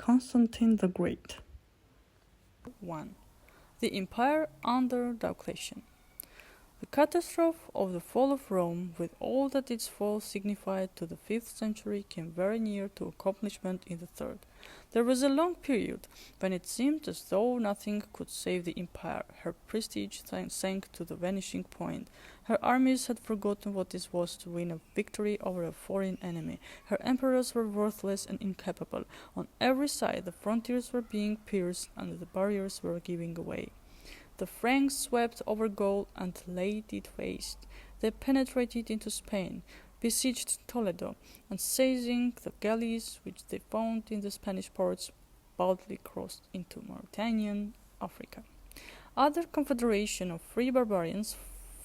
Constantine the Great. 1. The Empire under Diocletian. The catastrophe of the fall of Rome, with all that its fall signified to the 5th century, came very near to accomplishment in the 3rd. There was a long period when it seemed as though nothing could save the empire. Her prestige sank to the vanishing point. Her armies had forgotten what it was to win a victory over a foreign enemy. Her emperors were worthless and incapable. On every side the frontiers were being pierced and the barriers were giving way. The Franks swept over Gaul and laid it waste. They penetrated into Spain, besieged Toledo, and seizing the galleys which they found in the Spanish ports, boldly crossed into Mauritanian Africa. Other confederation of free barbarians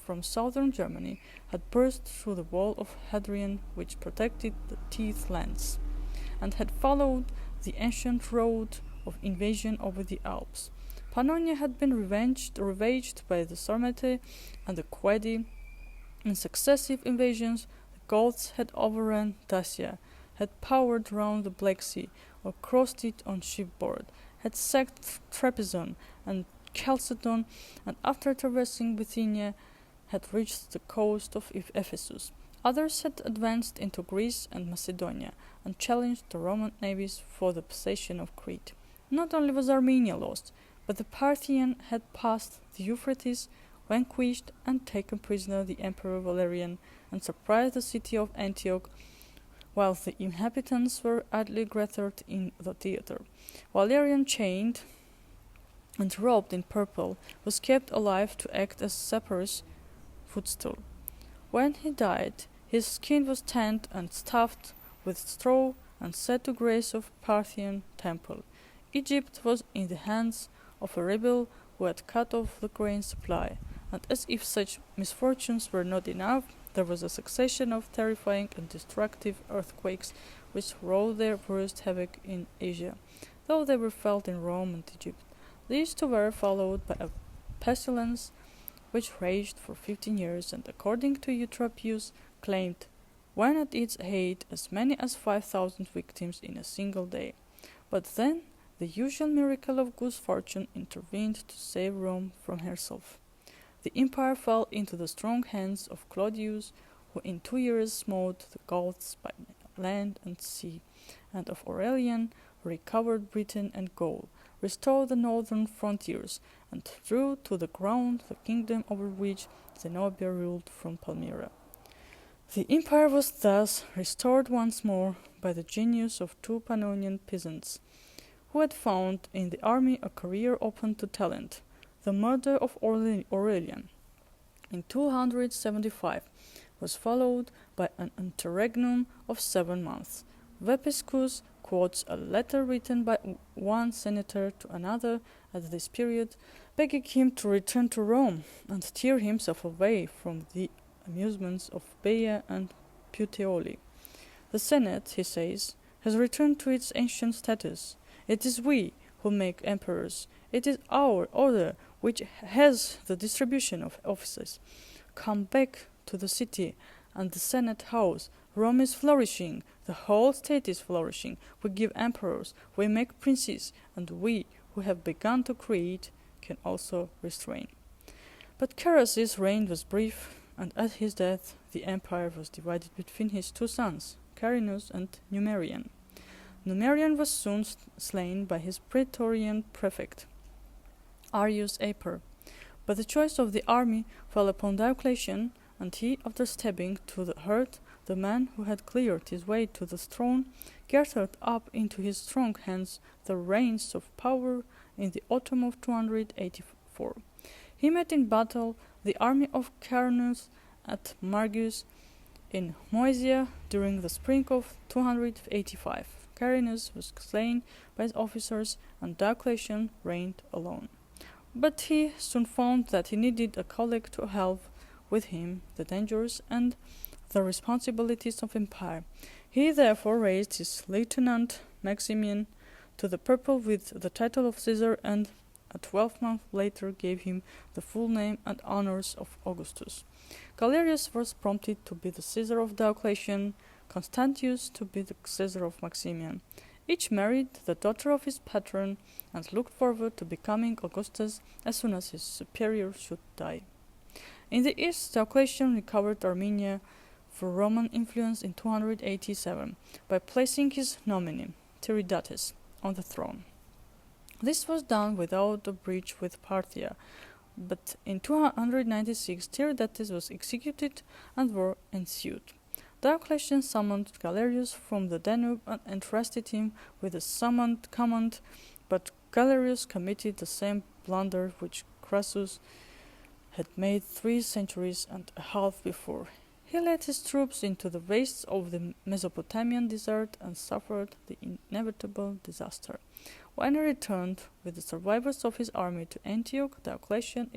from southern Germany had burst through the wall of Hadrian, which protected the Teeth lands, and had followed the ancient road of invasion over the Alps. Pannonia had been ravaged by the Sarmate and the Quadi. In successive invasions, the Goths had overrun Dacia, had powered round the Black Sea, or crossed it on shipboard, had sacked Trapezon and Chalcedon, and after traversing Bithynia, had reached the coast of Ephesus. Others had advanced into Greece and Macedonia, and challenged the Roman navies for the possession of Crete. Not only was Armenia lost, but the Parthian had passed the Euphrates, vanquished and taken prisoner the Emperor Valerian, and surprised the city of Antioch, while the inhabitants were idly gathered in the theatre. Valerian, chained and robed in purple, was kept alive to act as Sapphir's footstool. When he died, his skin was tanned and stuffed with straw and set to grace of Parthian temple. Egypt was in the hands of a rebel who had cut off the grain supply, and as if such misfortunes were not enough, there was a succession of terrifying and destructive earthquakes which wrought their worst havoc in Asia, though they were felt in Rome and Egypt. These two were followed by a pestilence which raged for 15 years, and according to Eutropius, claimed, when at its height, as many as 5,000 victims in a single day. But then the usual miracle of good fortune intervened to save Rome from herself. The empire fell into the strong hands of Claudius, who in 2 years smote the Goths by land and sea, and of Aurelian, who recovered Britain and Gaul, restored the northern frontiers, and threw to the ground the kingdom over which Zenobia ruled from Palmyra. The empire was thus restored once more by the genius of two Pannonian peasants, who had found in the army a career open to talent. The murder of Aurelian in 275 was followed by an interregnum of 7 months. Vepescus quotes a letter written by one senator to another at this period, begging him to return to Rome and tear himself away from the amusements of Baea and Puteoli. The Senate, he says, has returned to its ancient status. It is we who make emperors. It is our order which has the distribution of offices. Come back to the city and the Senate house. Rome is flourishing. The whole state is flourishing. We give emperors, we make princes, and we, who have begun to create, can also restrain. But Carus's reign was brief, and at his death the empire was divided between his two sons, Carinus and Numerian. Numerian was soon slain by his praetorian prefect, Arius Aper, but the choice of the army fell upon Diocletian, and he, after stabbing to the heart the man who had cleared his way to the throne, gathered up into his strong hands the reins of power in the autumn of 284. He met in battle the army of Carinus at Margus in Moesia during the spring of 285. Carinus was slain by his officers, and Diocletian reigned alone. But he soon found that he needed a colleague to help with him the dangers and the responsibilities of empire. He therefore raised his lieutenant Maximian to the purple with the title of Caesar, and a 12-month later gave him the full name and honors of Augustus. Galerius was prompted to be the Caesar of Diocletian, Constantius to be the Caesar of Maximian. Each married the daughter of his patron and looked forward to becoming Augustus as soon as his superior should die. In the east, Diocletian recovered Armenia for Roman influence in 287 by placing his nominee, Tiridates, on the throne. This was done without a breach with Parthia, but in 296 Tiridates was executed and war ensued. Diocletian summoned Galerius from the Danube and entrusted him with the summoned command, but Galerius committed the same blunder which Crassus had made 3 centuries and a half before. He led his troops into the wastes of the Mesopotamian desert and suffered the inevitable disaster. When he returned with the survivors of his army to Antioch, Diocletian,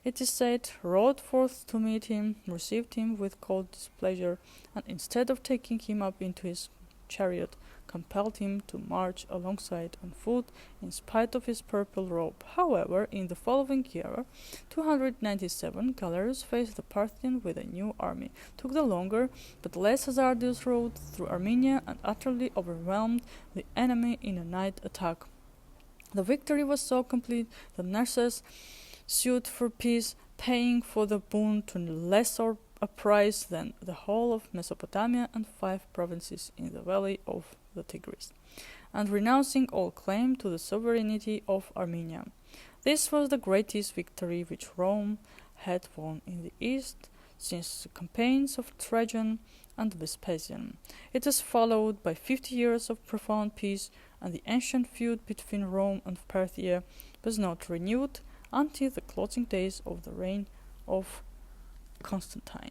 it is said, rode forth to meet him, received him with cold displeasure, and instead of taking him up into his chariot, compelled him to march alongside on foot in spite of his purple robe. However, in the following year, 297, Galerius faced the Parthian with a new army, took the longer but less hazardous road through Armenia, and utterly overwhelmed the enemy in a night attack. The victory was so complete that Narses sued for peace, paying for the boon to lesser a price than the whole of Mesopotamia and 5 provinces in the valley of the Tigris, and renouncing all claim to the sovereignty of Armenia. This was the greatest victory which Rome had won in the east since the campaigns of Trajan and Vespasian. It was followed by 50 years of profound peace, and the ancient feud between Rome and Parthia was not renewed until the closing days of the reign of Constantine.